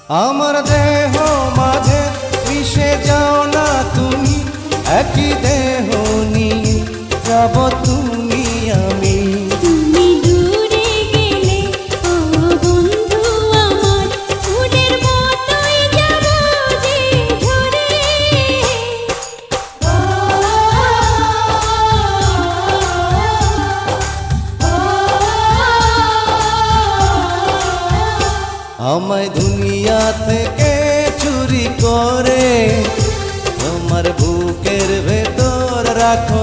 আমার দেহ মাঝে মিশে যাও না তুমি, একই দেহ নিয়ে যাব তুমি আমি। তুমি দূরে গেলে ও বন্ধু আমার, ফুলের মতোই যাব যে ঝরে। আমায় দুনিয়া থেকে চুরি করে তোমার বুকের ভেতর রাখো